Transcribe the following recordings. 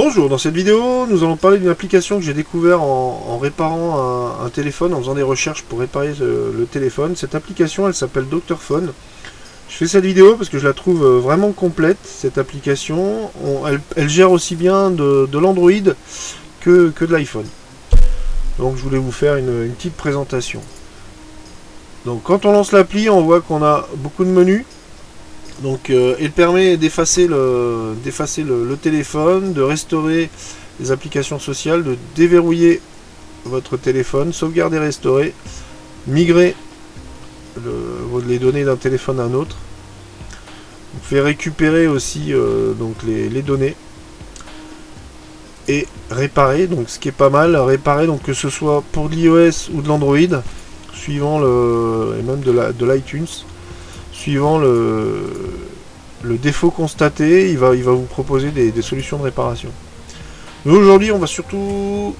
Bonjour, dans cette vidéo, nous allons parler d'une application que j'ai découvert en réparant un téléphone, en faisant des recherches pour réparer le téléphone. Cette application, elle s'appelle Dr Phone. Je fais cette vidéo parce que je la trouve vraiment complète, cette application. Elle gère aussi bien de l'Android que de l'iPhone. Donc je voulais vous faire une petite présentation. Donc quand on lance l'appli, on voit qu'on a beaucoup de menus. Donc il permet d'effacer le téléphone, de restaurer les applications sociales, de déverrouiller votre téléphone, sauvegarder, restaurer, migrer les données d'un téléphone à un autre. Vous pouvez récupérer aussi donc les données et réparer, donc ce qui est pas mal, réparer donc que ce soit pour de l'iOS ou de l'Android, suivant et même de l'iTunes. Suivant le défaut constaté, il va vous proposer des solutions de réparation. Mais aujourd'hui, on va surtout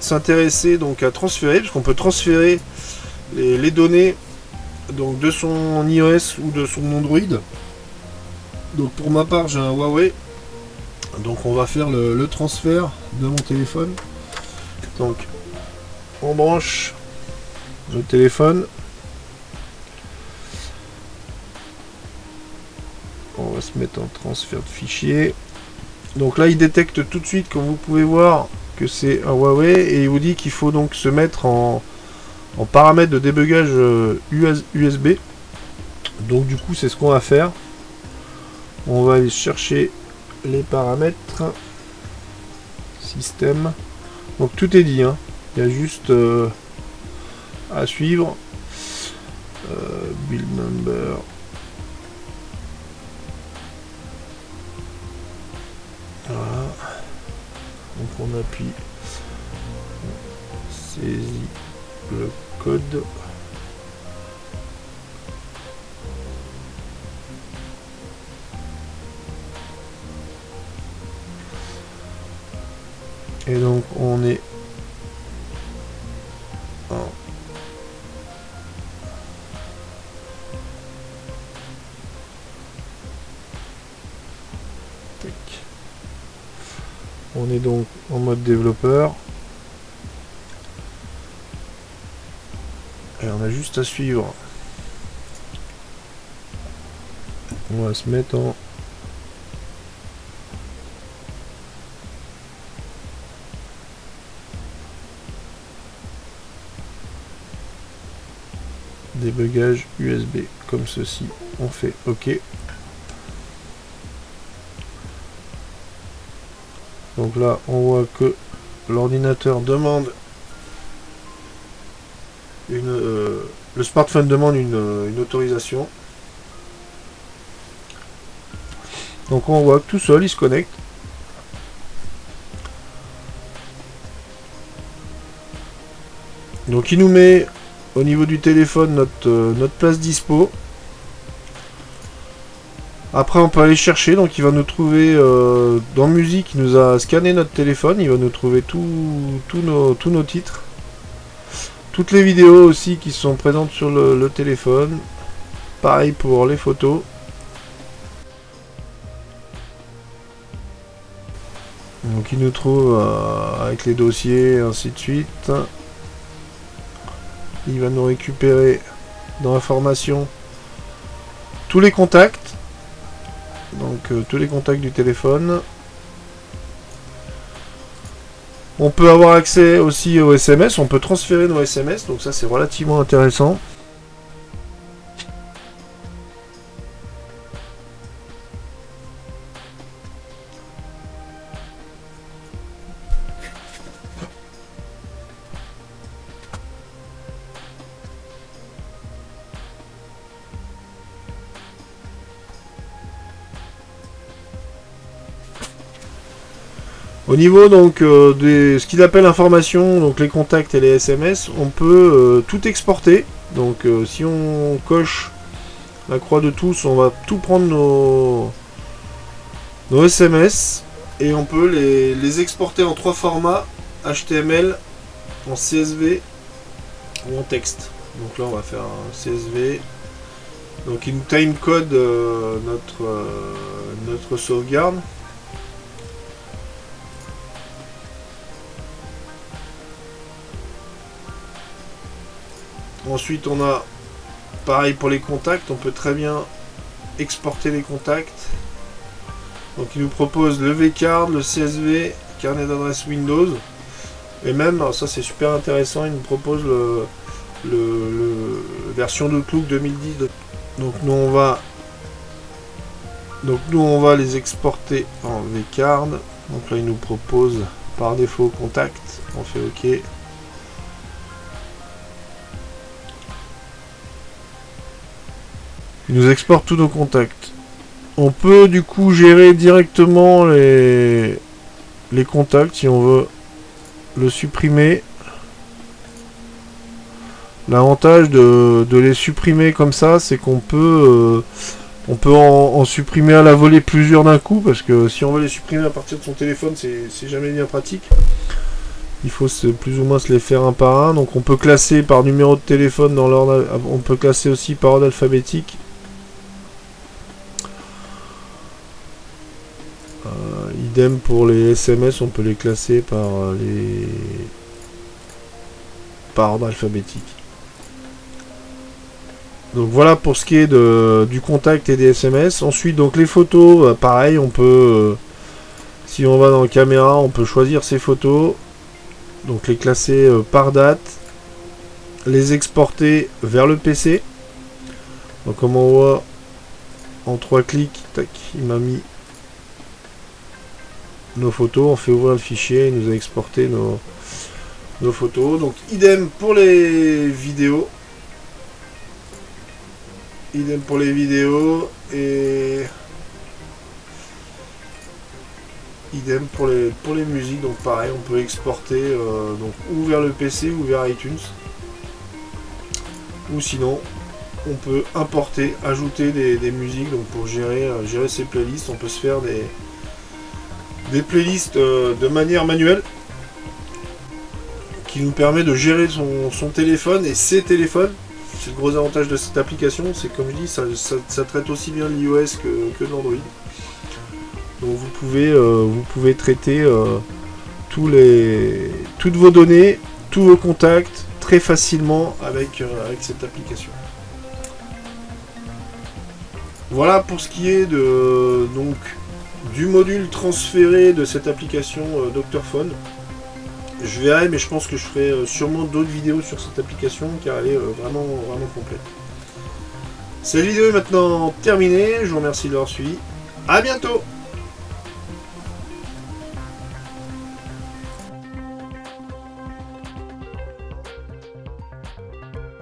s'intéresser donc à transférer, parce qu'on peut transférer les données donc de son iOS ou de son Android. Donc pour ma part, j'ai un Huawei. Donc on va faire le transfert de mon téléphone. Donc on branche le téléphone. On va se mettre en transfert de fichiers. Donc là il détecte tout de suite, comme vous pouvez voir, que c'est un Huawei et il vous dit qu'il faut donc se mettre en paramètres de débugage USB. Donc du coup c'est ce qu'on va faire. On va aller chercher les paramètres système. Donc tout est dit, hein. Il y a juste à suivre. Build number. Voilà. Donc on appuie, on saisit le code. Et donc on est en on est donc en mode développeur et on a juste à suivre. On va se mettre en débugage USB comme ceci. On fait OK. Donc là on voit que l'ordinateur demande le smartphone demande une autorisation. Donc on voit que tout seul il se connecte. Donc il nous met au niveau du téléphone notre place dispo. Après on peut aller chercher, donc il va nous trouver dans musique, il nous a scanné notre téléphone, il va nous trouver tous nos titres. Toutes les vidéos aussi qui sont présentes sur le téléphone. Pareil pour les photos. Donc il nous trouve avec les dossiers et ainsi de suite. Il va nous récupérer dans l'information tous les contacts. Donc tous les contacts du téléphone. On peut avoir accès aussi aux SMS, on peut transférer nos SMS, donc ça c'est relativement intéressant. Au niveau donc de ce qu'il appelle information, donc les contacts et les SMS, on peut tout exporter. Donc si on coche la croix de tous, on va tout prendre nos SMS et on peut les exporter en 3 formats: HTML, en CSV ou en texte. Donc là on va faire un CSV. Donc il nous timecode notre sauvegarde. Ensuite on a pareil pour les contacts, on peut très bien exporter les contacts. Donc il nous propose le vCard, le CSV, carnet d'adresse Windows. Et même, ça c'est super intéressant, il nous propose le version d'Outlook 2010. Donc nous on va les exporter en vCard. Donc là il nous propose par défaut contact. On fait OK. Il nous exporte tous nos contacts. On peut du coup gérer directement les contacts si on veut le supprimer. L'avantage de les supprimer comme ça, c'est qu'on peut en supprimer à la volée plusieurs d'un coup, parce que si on veut les supprimer à partir de son téléphone, c'est jamais bien pratique. Il faut plus ou moins se les faire un par un. Donc on peut classer par numéro de téléphone dans l'ordre. On peut classer aussi par ordre alphabétique. Idem pour les SMS, on peut les classer par ordre alphabétique. Donc voilà pour ce qui est du contact et des SMS. Ensuite donc les photos, pareil, on peut si on va dans caméra, on peut choisir ses photos, donc les classer par date, les exporter vers le PC. Donc comme on voit en 3 clics, tac, il m'a mis nos photos, on fait ouvrir le fichier, il nous a exporté nos photos. Donc idem pour les vidéos. Idem pour les vidéos et idem pour les musiques. Donc pareil, on peut exporter donc ou vers le PC ou vers iTunes. Ou sinon on peut importer, ajouter des musiques. Donc pour gérer ses playlists, on peut se faire des playlists de manière manuelle, qui nous permet de gérer son téléphone et ses téléphones. C'est le gros avantage de cette application, c'est comme je dis, ça traite aussi bien de l'iOS que de l'Android. Donc vous pouvez traiter toutes vos données, tous vos contacts très facilement avec cette application. Voilà pour ce qui est du module transféré de cette application Dr Phone. Je verrai, mais je pense que je ferai sûrement d'autres vidéos sur cette application, car elle est vraiment complète. Cette vidéo est maintenant terminée, je vous remercie de l'avoir suivi. A bientôt!